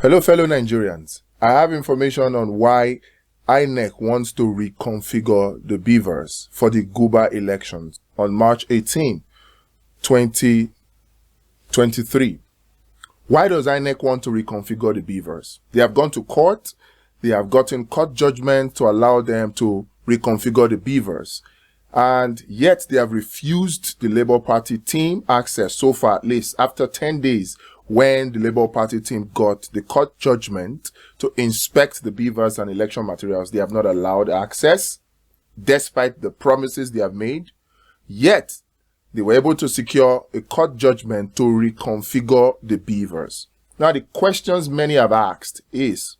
Hello, fellow Nigerians. I have information on why INEC wants to reconfigure the BVAS for the Guba elections on March 18, 2023. Why does INEC want to reconfigure the BVAS? They have gone to court. They have gotten court judgment to allow them to reconfigure the BVAS. And yet they have refused the Labour Party team access so far, at least after 10 days, when the Labour Party team got the court judgment to inspect the BVAS and election materials. They have not allowed access, despite the promises they have made. Yet, they were able to secure a court judgment to reconfigure the BVAS. Now, the questions many have asked is,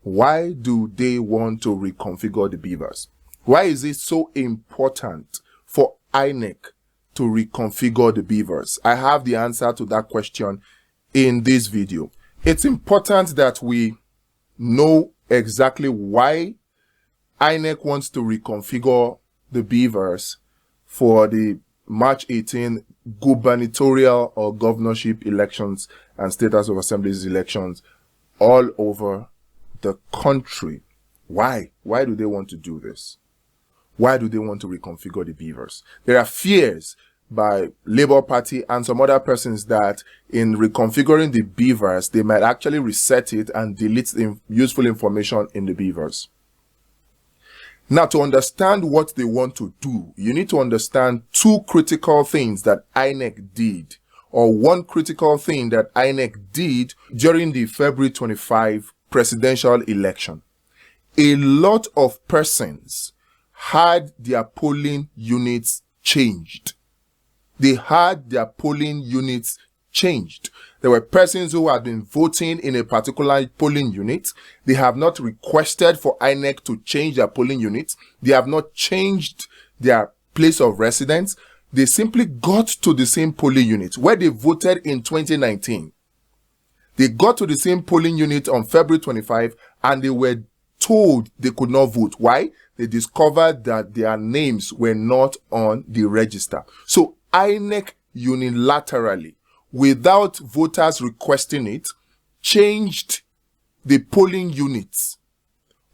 why do they want to reconfigure the BVAS? Why is it so important for INEC to reconfigure the BVAS? I have the answer to that question in this video. It's important that we know exactly why INEC wants to reconfigure the BVAS for the March 18 gubernatorial or governorship elections and state house of assemblies elections all over the country. Why? Why do they want to do this? Why do they want to reconfigure the BVAS? There are fears by Labour Party and some other persons that in reconfiguring the BVAS, they might actually reset it and delete the useful information in the BVAS. Now, to understand what they want to do, you need to understand two critical things that INEC did, or one critical thing that INEC did during the February 25 presidential election. A lot of persons had their polling units changed. They had their polling units changed. There were persons who had been voting in a particular polling unit. They have not requested for INEC to change their polling units. They have not changed their place of residence. They simply got to the same polling unit where they voted in 2019. They got to the same polling unit on February 25 and they were told they could not vote. Why? They discovered that their names were not on the register. So INEC unilaterally, without voters requesting it, changed the polling units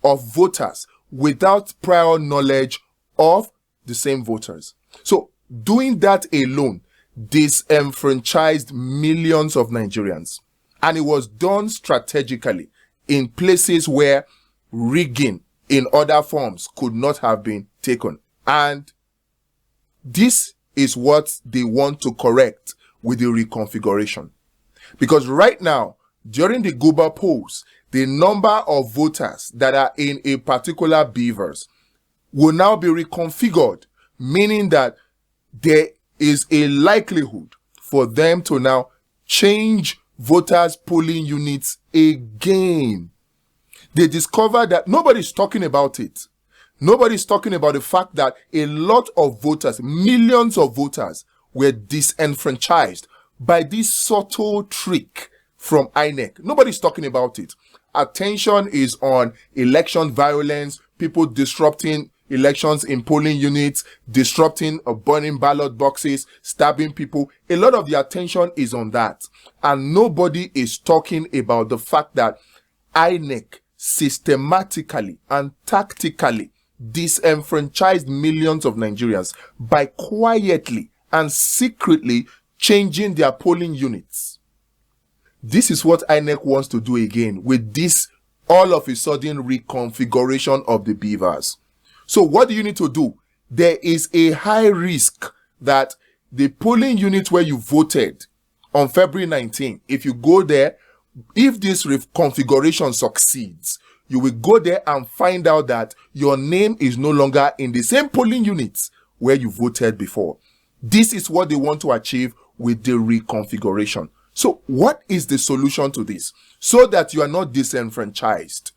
of voters without prior knowledge of the same voters. So doing that alone disenfranchised millions of Nigerians. And it was done strategically in places where rigging in other forms could not have been taken. And this is what they want to correct with the reconfiguration. Because right now, during the Guba polls, the number of voters that are in a particular BVAS will now be reconfigured, meaning that there is a likelihood for them to now change voters' polling units again. They discovered that nobody's talking about it. Nobody's talking about the fact that a lot of voters, millions of voters, were disenfranchised by this subtle trick from INEC. Nobody's talking about it. Attention is on election violence, people disrupting elections in polling units, disrupting or burning ballot boxes, stabbing people. A lot of the attention is on that. And nobody is talking about the fact that INEC systematically and tactically disenfranchised millions of Nigerians by quietly and secretly changing their polling units. This is what INEC wants to do again with this all of a sudden reconfiguration of the BVAS. So what do you need to do? There is a high risk that the polling unit where you voted on February 19, if you go there, if this reconfiguration succeeds, you will go there and find out that your name is no longer in the same polling units where you voted before. This is what they want to achieve with the reconfiguration. So what is the solution to this? So that you are not disenfranchised.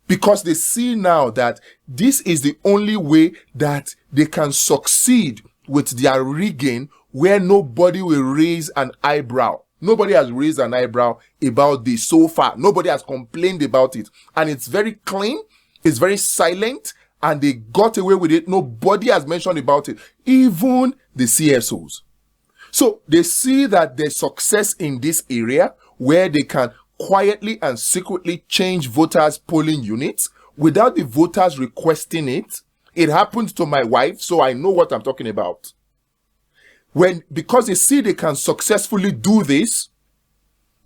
Because they see now that this is the only way that they can succeed with their rigging where nobody will raise an eyebrow. Nobody has raised an eyebrow about this so far. Nobody has complained about it. And it's very clean. It's very silent. And they got away with it. Nobody has mentioned about it. Even the CSOs. So they see that there's success in this area where they can quietly and secretly change voters' polling units without the voters requesting it. It happened to my wife, so I know what I'm talking about. Because they see they can successfully do this,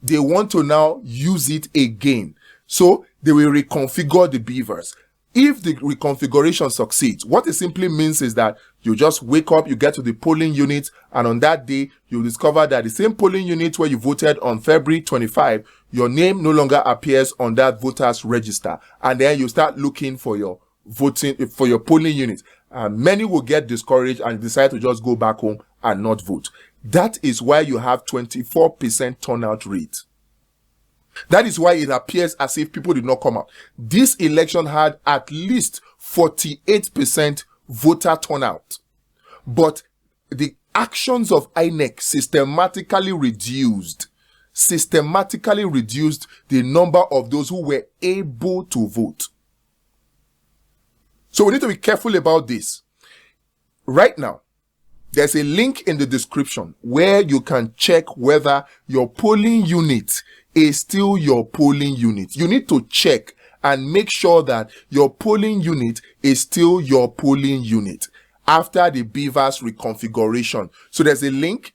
they want to now use it again. So they will reconfigure the BVAS. If the reconfiguration succeeds, what it simply means is that you just wake up, you get to the polling unit, and on that day, you discover that the same polling unit where you voted on February 25, your name no longer appears on that voters register. And then you start looking for your polling unit. And many will get discouraged and decide to just go back home and not vote. That is why you have 24% turnout rate. That is why it appears as if people did not come out. This election had at least 48% voter turnout. But the actions of INEC systematically reduced the number of those who were able to vote. So we need to be careful about this. Right now, there's a link in the description where you can check whether your polling unit is still your polling unit. You need to check and make sure that your polling unit is still your polling unit after the BVAS reconfiguration. So there's a link.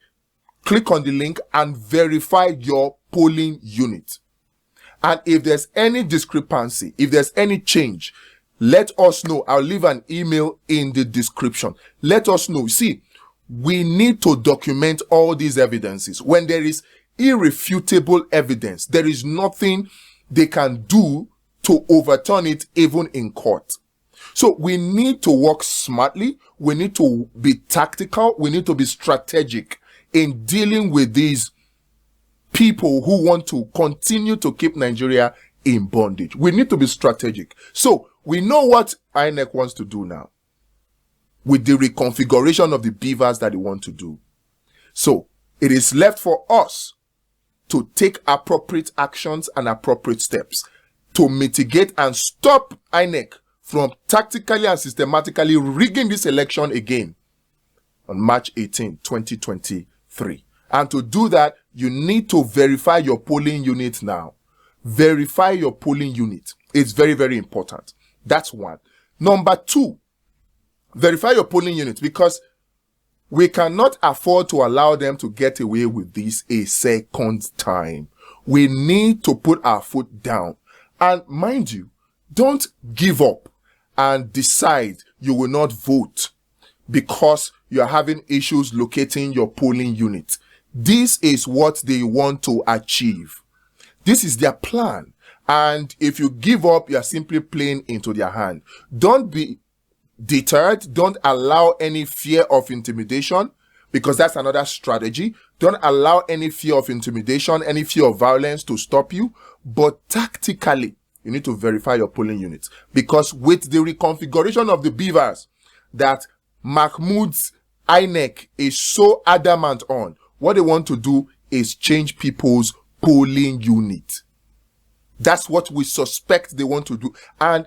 Click on the link and verify your polling unit. And if there's any discrepancy, if there's any change, let us know. I'll leave an email in the description. Let us know. See, we need to document all these evidences. When there is irrefutable evidence, there is nothing they can do to overturn it even in court. So we need to work smartly. We need to be tactical. We need to be strategic in dealing with these people who want to continue to keep Nigeria in bondage. We need to be strategic. So we know what INEC wants to do now with the reconfiguration of the BVAS that they want to do. So it is left for us to take appropriate actions and appropriate steps to mitigate and stop INEC from tactically and systematically rigging this election again on March 18, 2023. And to do that, you need to verify your polling unit now. Verify your polling unit. It's very, very important. That's one. Number two, verify your polling unit, because we cannot afford to allow them to get away with this a second time. We need to put our foot down. And mind you, don't give up and decide you will not vote because you are having issues locating your polling unit. This is what they want to achieve. This is their plan. And if you give up, you are simply playing into their hand. Don't be deterred. Don't allow any fear of intimidation, because that's another strategy. Don't allow any fear of intimidation, any fear of violence to stop you. But tactically, you need to verify your polling units, because with the reconfiguration of the BVAS that Mahmoud's INEC is so adamant on, what they want to do is change people's polling unit. That's what we suspect they want to do. And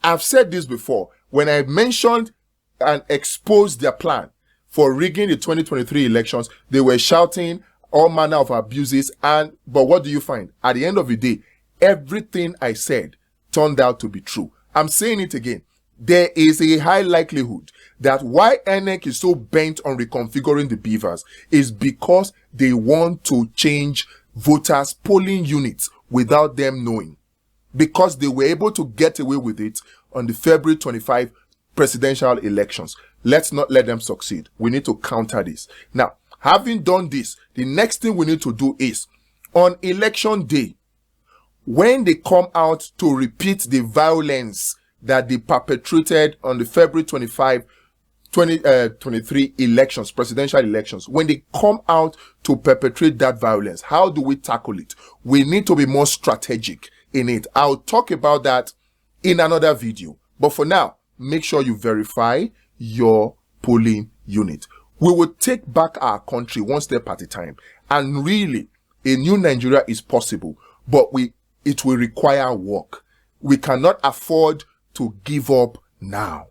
I've said this before. When I mentioned and exposed their plan for rigging the 2023 elections, they were shouting all manner of abuses. But what do you find? At the end of the day, everything I said turned out to be true. I'm saying it again. There is a high likelihood that why INEC is so bent on reconfiguring the BVAS is because they want to change voters' polling units without them knowing, because they were able to get away with it on the February 25 presidential elections. Let's not let them succeed. We need to counter this. Now, having done this, the next thing we need to do is, on election day, when they come out to repeat the violence that they perpetrated on the February 25, 2023 elections, presidential elections, when they come out to perpetrate that violence, how do we tackle it? We need to be more strategic in it. I'll talk about that in another video. But for now, make sure you verify your polling unit. We will take back our country one step at a time. And really, a new Nigeria is possible, but it will require work. We cannot afford to give up now.